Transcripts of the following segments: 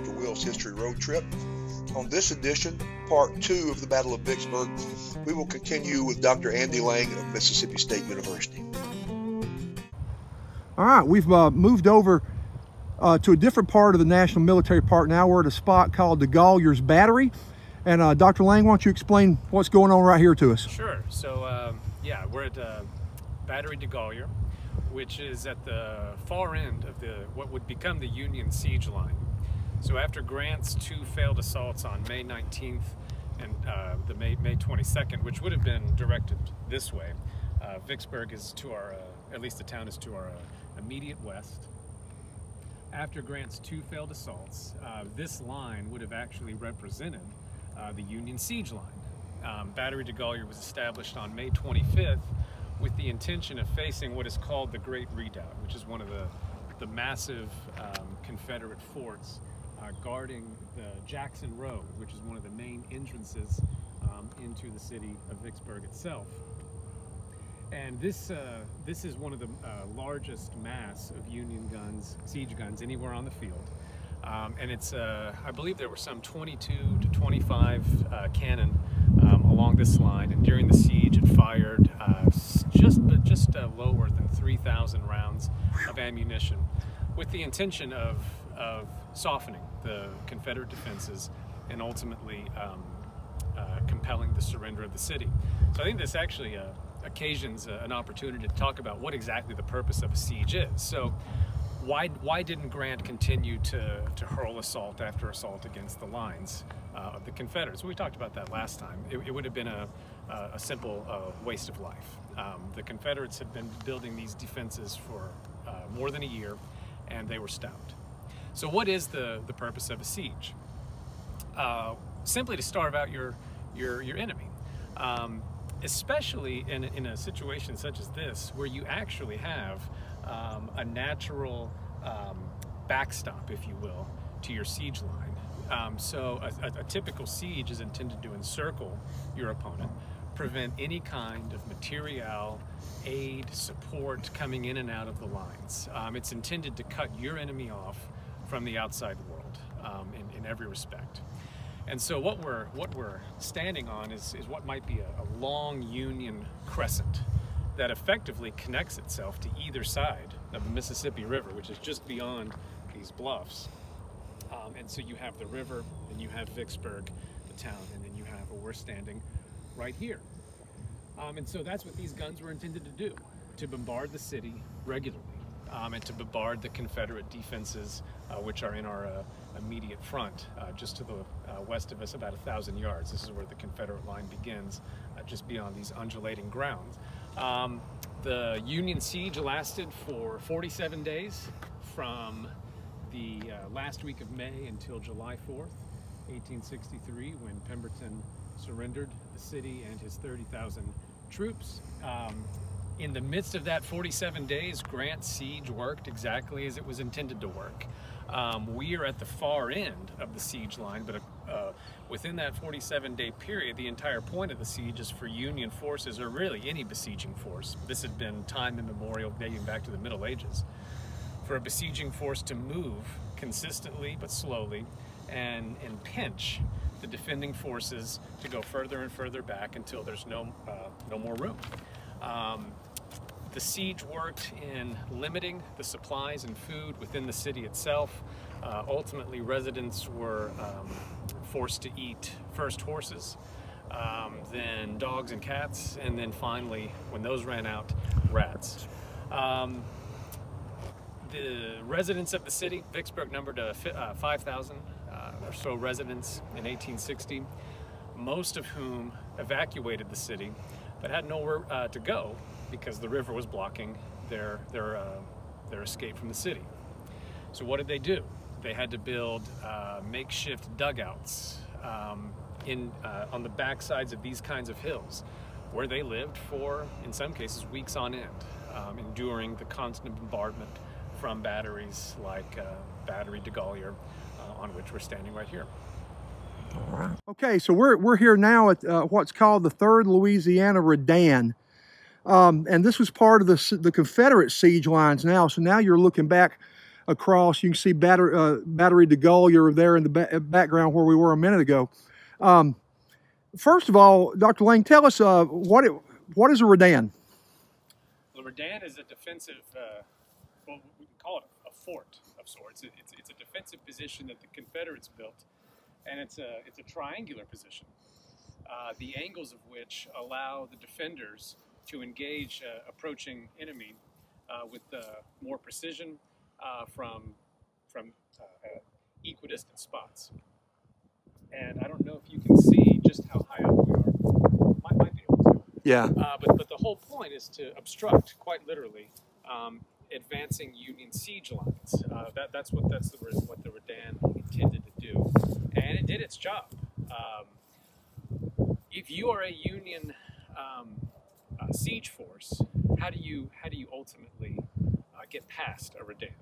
Dr. Will's History Road Trip. On this edition, part 2 of the Battle of Vicksburg, we will continue with Dr. Andy Lang of Mississippi State University. All right, we've moved over to a different part of the National Military Park now. We're at a spot called Degalia's Battery. And Dr. Lang, why don't you explain what's going on right here to us? Sure. So, yeah, we're at Battery Degalia, which is at the far end of what would become the Union siege line. So after Grant's 2 failed assaults on May 19th and the May 22nd, which would have been directed this way, Vicksburg is to our, at least the town is to our immediate west. After Grant's 2 failed assaults, this line would have actually represented the Union siege line. Battery Degalia was established on May 25th with the intention of facing what is called the Great Redoubt, which is one of the massive Confederate forts guarding the Jackson Road, which is one of the main entrances into the city of Vicksburg itself. And this is one of the largest mass of Union guns, siege guns, anywhere on the field. And it's, I believe there were some 22 to 25 cannon along this line, and during the siege it fired just lower than 3,000 rounds of ammunition, with the intention of softening the Confederate defenses and ultimately compelling the surrender of the city. So I think this actually occasions an opportunity to talk about what exactly the purpose of a siege is. So why didn't Grant continue to hurl assault after assault against the lines of the Confederates? Well, we talked about that last time. It would have been a simple waste of life. The Confederates had been building these defenses for more than a year, and they were stout. So what is the purpose of a siege? Simply to starve out your enemy. Especially in a situation such as this, where you actually have a natural backstop, if you will, to your siege line. So a typical siege is intended to encircle your opponent, prevent any kind of material, aid, support coming in and out of the lines. It's intended to cut your enemy off from the outside world in every respect. And so what we're standing on is what might be a long Union crescent that effectively connects itself to either side of the Mississippi River, which is just beyond these bluffs. And so you have the river, and you have Vicksburg, the town, and then you have where we're standing right here. And so that's what these guns were intended to do, to bombard the city regularly, and to bombard the Confederate defenses, which are in our immediate front, just to the west of us, about 1,000 yards. This is where the Confederate line begins, just beyond these undulating grounds. The Union siege lasted for 47 days, from the last week of May until July 4th, 1863, when Pemberton surrendered the city and his 30,000 troops. In the midst of that 47 days, Grant's siege worked exactly as it was intended to work. We are at the far end of the siege line, but within that 47-day period, the entire point of the siege is for Union forces, or really any besieging force. This had been time immemorial, dating back to the Middle Ages, for a besieging force to move consistently but slowly and pinch the defending forces to go further and further back until there's no more room. The siege worked in limiting the supplies and food within the city itself. Ultimately, residents were forced to eat first horses, then dogs and cats, and then finally, when those ran out, rats. The residents of the city, Vicksburg numbered 5,000 or so residents in 1860, most of whom evacuated the city, but had nowhere to go because the river was blocking their escape from the city. So what did they do? They had to build makeshift dugouts on the backsides of these kinds of hills, where they lived for, in some cases, weeks on end, enduring the constant bombardment from batteries like Battery Degalia, on which we're standing right here. All right. Okay, so we're here now at what's called the 3rd Louisiana Redan. And this was part of the Confederate siege lines now. So now you're looking back across. You can see Battery Degalia there in the background where we were a minute ago. First of all, Dr. Lang, tell us what is a Redan? Well, a Redan is a defensive, well, we can call it a fort of sorts. It's a defensive position that the Confederates built, and it's a triangular position, the angles of which allow the defenders to engage approaching enemy with more precision from equidistant spots. And I don't know if you can see just how high up we are. Might be able to. Yeah. But the whole point is to obstruct, quite literally, advancing Union siege lines. That's what the Redan intended to do, and it did its job. If you are a Union siege force, how do you ultimately get past a Redan?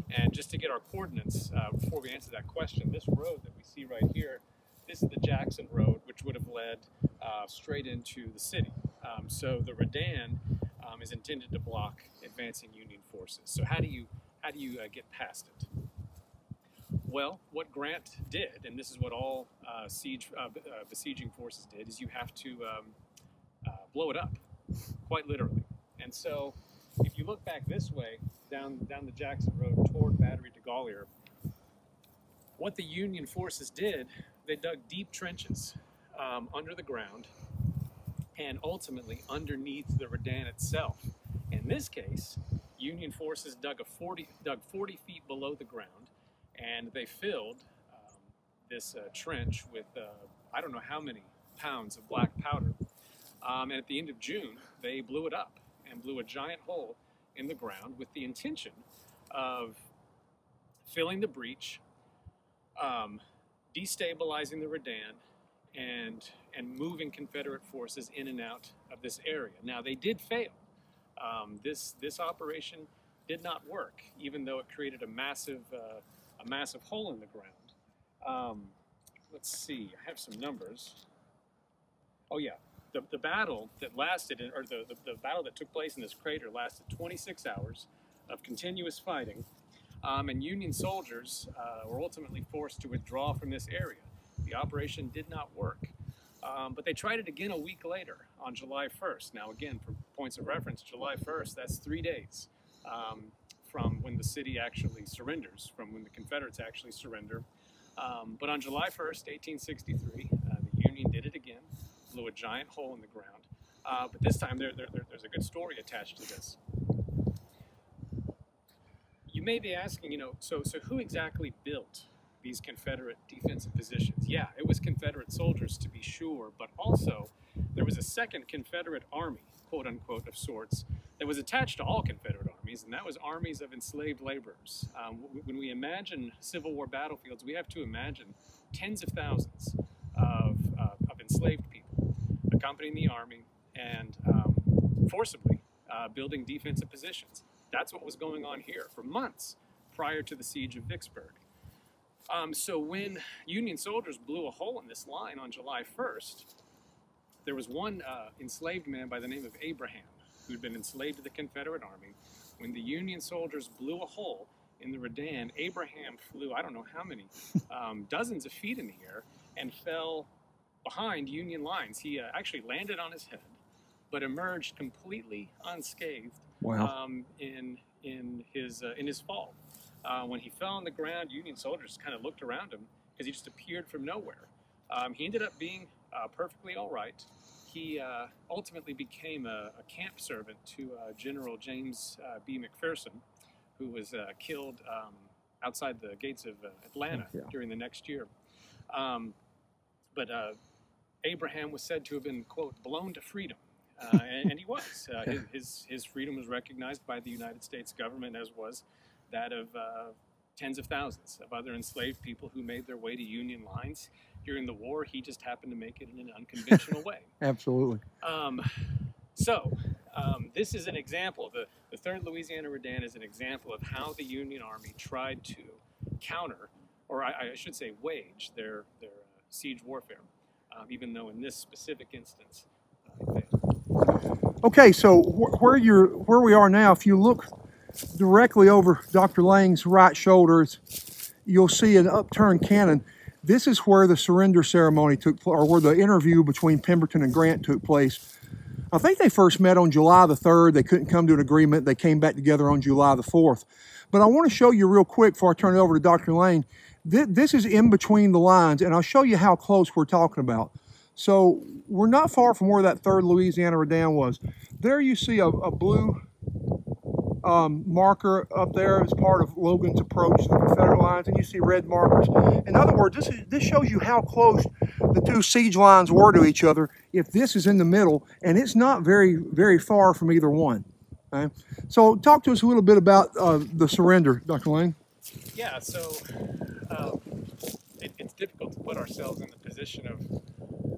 And just to get our coordinates, before we answer that question, this road that we see right here, this is the Jackson Road, which would have led straight into the city. So the Redan is intended to block advancing Union forces. So how do you get past it? Well, what Grant did, and this is what all besieging forces did, is you have to blow it up, quite literally. And so if you look back this way, down the Jackson Road toward Battery Degalia, what the Union forces did, they dug deep trenches under the ground and ultimately underneath the Redan itself. In this case, Union forces dug 40 feet below the ground, and they filled this trench with I don't know how many pounds of black powder. And at the end of June, they blew it up and blew a giant hole in the ground with the intention of filling the breach, destabilizing the Redan, and moving Confederate forces in and out of this area. Now, they did fail. This operation did not work, even though it created a massive hole in the ground. Let's see, I have some numbers. Oh yeah, the battle that lasted, or the battle that took place in this crater lasted 26 hours of continuous fighting, and Union soldiers were ultimately forced to withdraw from this area. The operation did not work, but they tried it again a week later on July 1st. Now again, for points of reference, July 1st, that's 3 days from when the city actually surrenders, from when the Confederates actually surrender. But on July 1st, 1863, the Union did it again, blew a giant hole in the ground. But this time there's a good story attached to this. You may be asking, so who exactly built these Confederate defensive positions? Yeah, it was Confederate soldiers, to be sure, but also there was a second Confederate army, quote unquote, of sorts, that was attached to all Confederate armies, and that was armies of enslaved laborers. When we imagine Civil War battlefields, we have to imagine tens of thousands of enslaved people accompanying the army and forcibly building defensive positions. That's what was going on here for months prior to the siege of Vicksburg. So when Union soldiers blew a hole in this line on July 1st, there was one enslaved man by the name of Abraham who'd been enslaved to the Confederate Army. When the Union soldiers blew a hole in the Redan, Abraham flew, I don't know how many, dozens of feet in the air and fell behind Union lines. He actually landed on his head, but emerged completely unscathed. Wow. In his fall. When he fell on the ground, Union soldiers kind of looked around him because he just appeared from nowhere. He ended up being perfectly all right. He ultimately became a camp servant to General James B. McPherson, who was killed outside the gates of Atlanta during the next year. But Abraham was said to have been, quote, blown to freedom. And he was. His freedom was recognized by the United States government, as was that of tens of thousands of other enslaved people who made their way to Union lines during the war. He just happened to make it in an unconventional way. Absolutely. This is an example. The 3rd Louisiana Redan is an example of how the Union Army tried to counter, or I should say wage, their siege warfare, even though in this specific instance, it failed. Okay, so where we are now, if you look directly over Dr. Lang's right shoulder, you'll see an upturned cannon. This is where the surrender ceremony took place, or where the interview between Pemberton and Grant took place. I think they first met on July the 3rd. They couldn't come to an agreement. They came back together on July the 4th. But I want to show you real quick before I turn it over to Dr. Lang. This is in between the lines, and I'll show you how close we're talking about. So we're not far from where that 3rd Louisiana Redan was. There you see a blue marker up there as part of Logan's approach to the Confederate lines, and you see red markers. In other words, this shows you how close the two siege lines were to each other if this is in the middle, and it's not very far from either one. Okay? So talk to us a little bit about the surrender, Dr. Lang. Yeah, so it's difficult to put ourselves in the position of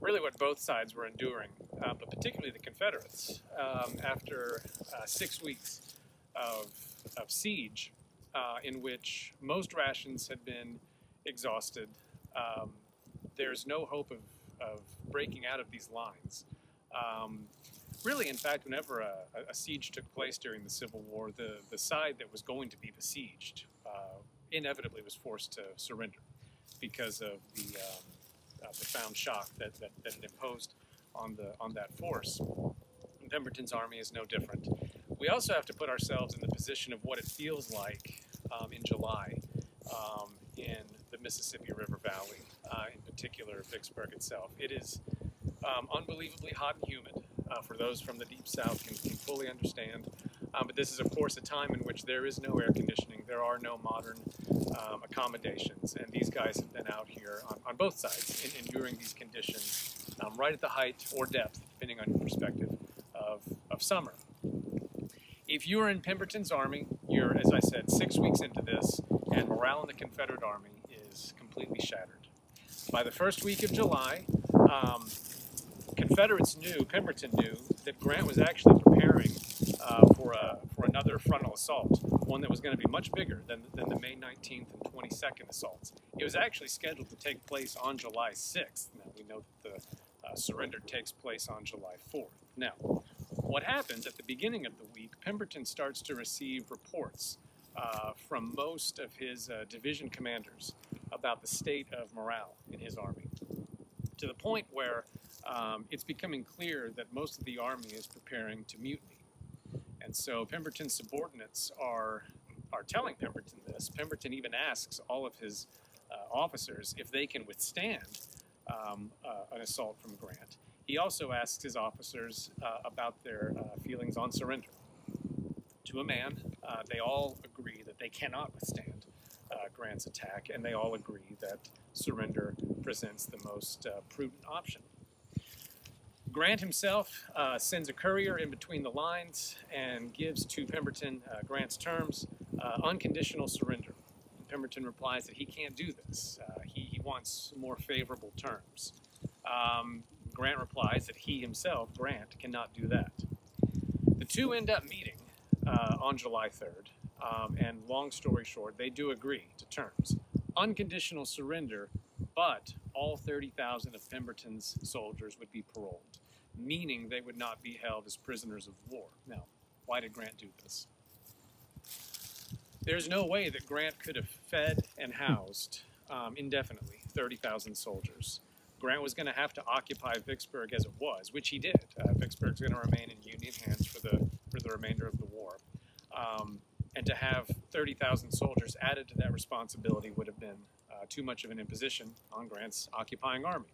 really what both sides were enduring, but particularly the Confederates. After 6 weeks of siege, in which most rations had been exhausted, there's no hope of breaking out of these lines. Really, in fact, whenever a siege took place during the Civil War, the side that was going to be besieged inevitably was forced to surrender because of the profound shock that it imposed on that force. And Pemberton's army is no different. We also have to put ourselves in the position of what it feels like in July in the Mississippi River Valley, in particular Vicksburg itself. It is unbelievably hot and humid. For those from the Deep South can fully understand. But this is, of course, a time in which there is no air conditioning. There are no modern accommodations. And these guys have been out here on both sides enduring these conditions right at the height or depth, depending on your perspective, of summer. If you're in Pemberton's army, you're, as I said, 6 weeks into this, and morale in the Confederate army is completely shattered. By the first week of July, Pemberton knew that Grant was actually preparing for another frontal assault, one that was going to be much bigger than the May 19th and 22nd assaults. It was actually scheduled to take place on July 6th. Now, we know that the surrender takes place on July 4th. Now, what happens at the beginning of the week, Pemberton starts to receive reports from most of his division commanders about the state of morale in his army, to the point where it's becoming clear that most of the army is preparing to mutiny. And so Pemberton's subordinates are telling Pemberton this. Pemberton even asks all of his officers if they can withstand an assault from Grant. He also asks his officers about their feelings on surrender. To a man, they all agree that they cannot withstand Grant's attack, and they all agree that surrender presents the most prudent option. Grant himself sends a courier in between the lines and gives to Pemberton Grant's terms, unconditional surrender. And Pemberton replies that he can't do this. He wants more favorable terms. Grant replies that he himself, Grant, cannot do that. The two end up meeting on July 3rd, and long story short, they do agree to terms. Unconditional surrender, but all 30,000 of Pemberton's soldiers would be paroled, meaning they would not be held as prisoners of war. Now, why did Grant do this? There's no way that Grant could have fed and housed indefinitely 30,000 soldiers. Grant was going to have to occupy Vicksburg as it was, which he did. Vicksburg's going to remain in Union hands for the remainder of the war. And to have 30,000 soldiers added to that responsibility would have been too much of an imposition on Grant's occupying army.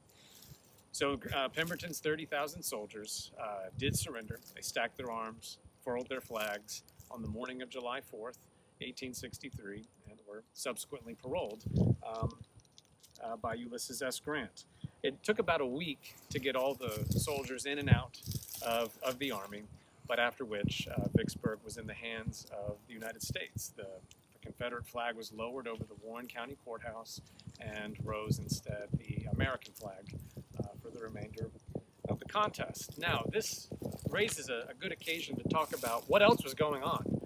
So Pemberton's 30,000 soldiers did surrender. They stacked their arms, furled their flags on the morning of July 4th, 1863, and were subsequently paroled by Ulysses S. Grant. It took about a week to get all the soldiers in and out of the army, but after which Vicksburg was in the hands of the United States. The Confederate flag was lowered over the Warren County Courthouse and rose instead the American flag for the remainder of the contest. Now, this raises a good occasion to talk about what else was going on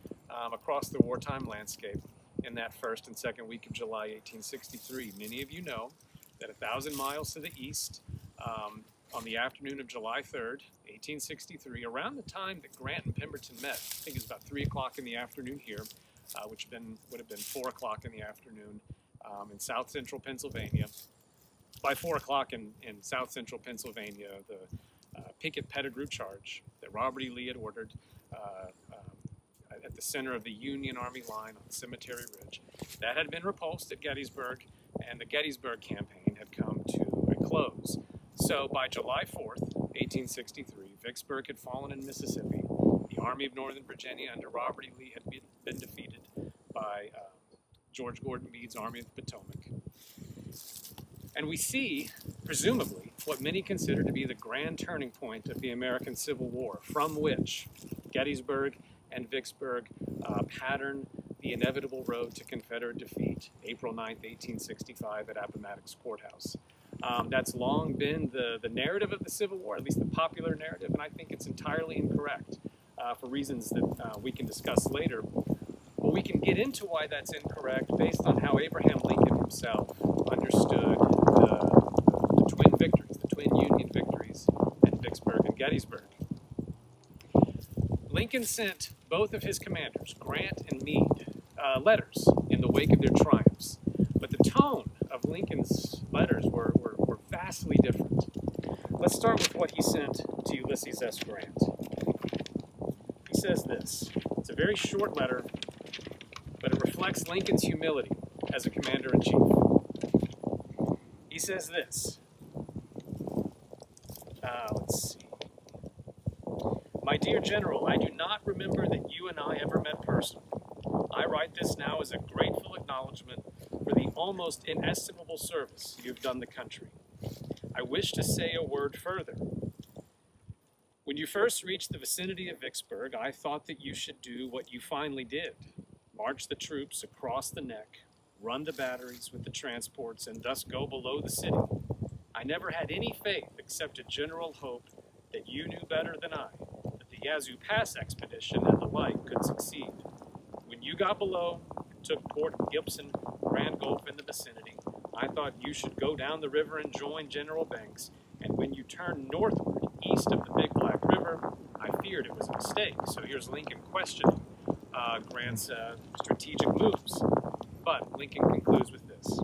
across the wartime landscape in that first and second week of July 1863. Many of you know that 1,000 miles to the east, on the afternoon of July 3rd, 1863, around the time that Grant and Pemberton met. I think it was about 3 o'clock in the afternoon here, which would have been 4 o'clock in the afternoon in south central Pennsylvania. By 4 o'clock in south central Pennsylvania, the picket Pettigrew charge that Robert E. Lee had ordered at the center of the Union Army line on Cemetery Ridge, that had been repulsed at Gettysburg, and the Gettysburg campaign had come to a close. So by July 4th, 1863, Vicksburg had fallen in Mississippi. The Army of Northern Virginia under Robert E. Lee had been defeated by George Gordon Meade's Army of the Potomac. And we see, presumably, what many consider to be the grand turning point of the American Civil War, from which Gettysburg and Vicksburg pattern the inevitable road to Confederate defeat, April 9th, 1865 at Appomattox Courthouse. That's long been the narrative of the Civil War, at least the popular narrative, and I think it's entirely incorrect for reasons that we can discuss later. But we can get into why that's incorrect based on how Abraham Lincoln himself understood the twin victories, the twin Union victories at Vicksburg and Gettysburg. Lincoln sent both of his commanders, Grant and Meade, letters in the wake of their triumphs. But the tone of Lincoln's letters were vastly different. Let's start with what he sent to Ulysses S. Grant. He says this. It's a very short letter, but it reflects Lincoln's humility as a commander-in-chief. He says this. Let's see. My dear General, I do not remember that you and I ever met personally. I write this now as a grateful acknowledgement for the almost inestimable service you've done the country. I wish to say a word further. When you first reached the vicinity of Vicksburg, I thought that you should do what you finally did. March the troops across the neck, run the batteries with the transports, and thus go below the city. I never had any faith except a general hope that you knew better than I, that the Yazoo Pass expedition and the like could succeed. When you got below, took Port Gibson, Grand Gulf in the vicinity, I thought you should go down the river and join General Banks, and when you turned northward, east of the Big Black River, I feared it was a mistake. So here's Lincoln questioning Grant's strategic moves. But Lincoln concludes with this.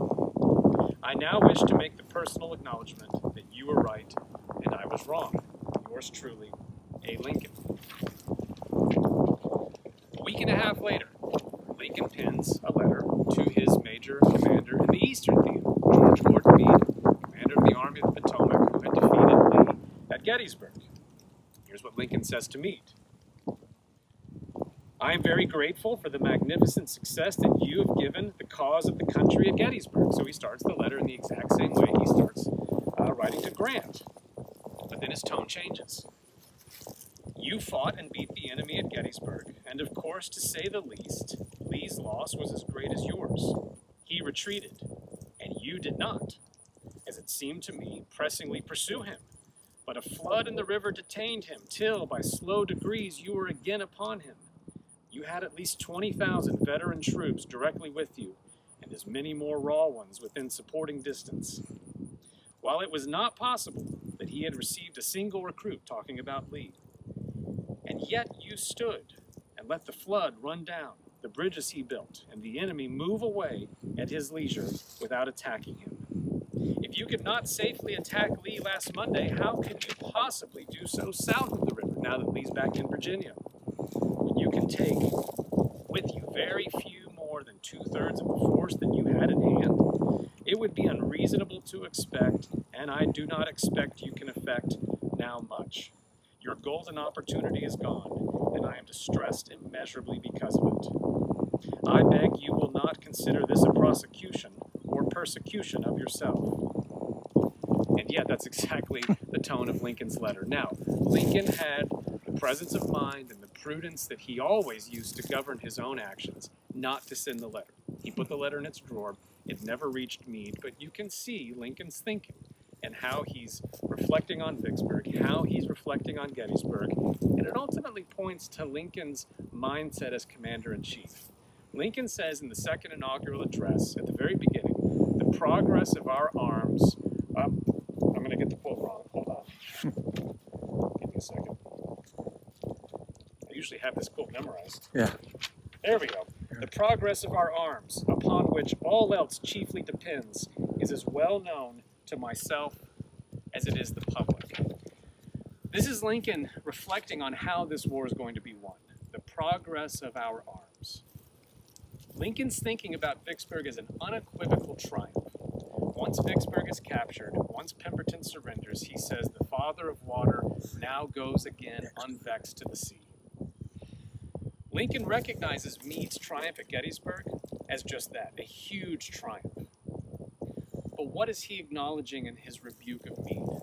I now wish to make the personal acknowledgement that you were right and I was wrong. Yours truly, A. Lincoln. A week and a half later, Lincoln pens a letter to his major commander in the Eastern Theater, George Gordon Meade, commander of the Army of the Potomac, who had defeated Lee at Gettysburg. Here's what Lincoln says to Meade. I am very grateful for the magnificent success that you have given the cause of the country at Gettysburg. So he starts the letter in the exact same way he starts writing to Grant. But then his tone changes. You fought and beat the enemy at Gettysburg, and of course, to say the least, Lee's loss was as great as yours. He retreated, and you did not, as it seemed to me, pressingly pursue him. But a flood in the river detained him, till, by slow degrees, you were again upon him. You had at least 20,000 veteran troops directly with you, and as many more raw ones within supporting distance. While it was not possible that he had received a single recruit talking about Lee, and yet you stood and let the flood run down, the bridges he built, and the enemy move away at his leisure without attacking him. If you could not safely attack Lee last Monday, how could you possibly do so south of the river now that Lee's back in Virginia? When you can take with you very few more than 2/3 of the force that you had in hand, it would be unreasonable to expect, and I do not expect you can effect now much. Your golden opportunity is gone, and I am distressed immeasurably because of it. I beg you will not consider this a prosecution or persecution of yourself. And yet, that's exactly the tone of Lincoln's letter. Now, Lincoln had the presence of mind and the prudence that he always used to govern his own actions, not to send the letter. He put the letter in its drawer. It never reached Meade, but you can see Lincoln's thinking and how he's reflecting on Vicksburg, how he's reflecting on Gettysburg, and it ultimately points to Lincoln's mindset as commander-in-chief. Lincoln says in the second inaugural address at the very beginning, the progress of our arms, I'm going to get the quote wrong, hold on. usually have this quote memorized. Yeah. There we go. The progress of our arms, upon which all else chiefly depends, is as well known to myself as it is the public. This is Lincoln reflecting on how this war is going to be won. The progress of our arms. Lincoln's thinking about Vicksburg as an unequivocal triumph. Once Vicksburg is captured, once Pemberton surrenders, he says the Father of Water now goes again unvexed to the sea. Lincoln recognizes Meade's triumph at Gettysburg as just that, a huge triumph. But what is he acknowledging in his rebuke of Meade?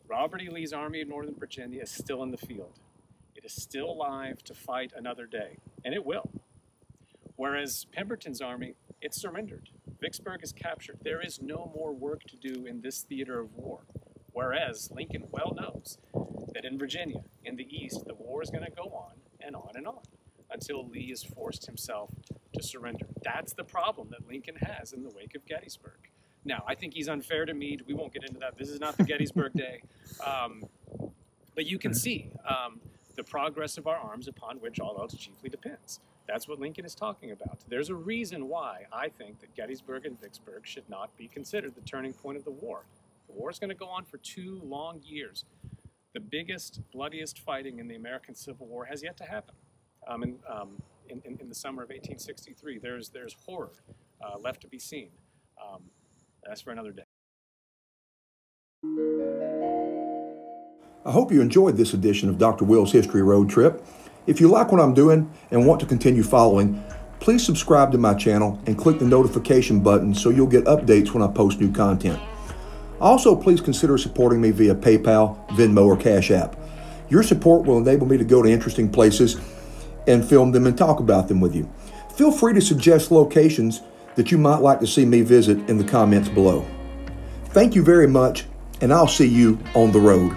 Robert E. Lee's Army of Northern Virginia is still in the field. It is still alive to fight another day, and it will. Whereas Pemberton's army, it's surrendered. Vicksburg is captured. There is no more work to do in this theater of war. Whereas Lincoln well knows that in Virginia, in the East, the war is going to go on and on and on until Lee has forced himself to surrender. That's the problem that Lincoln has in the wake of Gettysburg. Now, I think he's unfair to Meade. We won't get into that. This is not the Gettysburg day. But you can see the progress of our arms upon which all else chiefly depends. That's what Lincoln is talking about. There's a reason why I think that Gettysburg and Vicksburg should not be considered the turning point of the war. The war is going to go on for 2 long years. The biggest, bloodiest fighting in the American Civil War has yet to happen. In the summer of 1863, there's horror left to be seen. That's for another day. I hope you enjoyed this edition of Dr. Will's History Road Trip. If you like what I'm doing and want to continue following, please subscribe to my channel and click the notification button so you'll get updates when I post new content. Also, please consider supporting me via PayPal, Venmo, or Cash App. Your support will enable me to go to interesting places and film them and talk about them with you. Feel free to suggest locations that you might like to see me visit in the comments below. Thank you very much, and I'll see you on the road.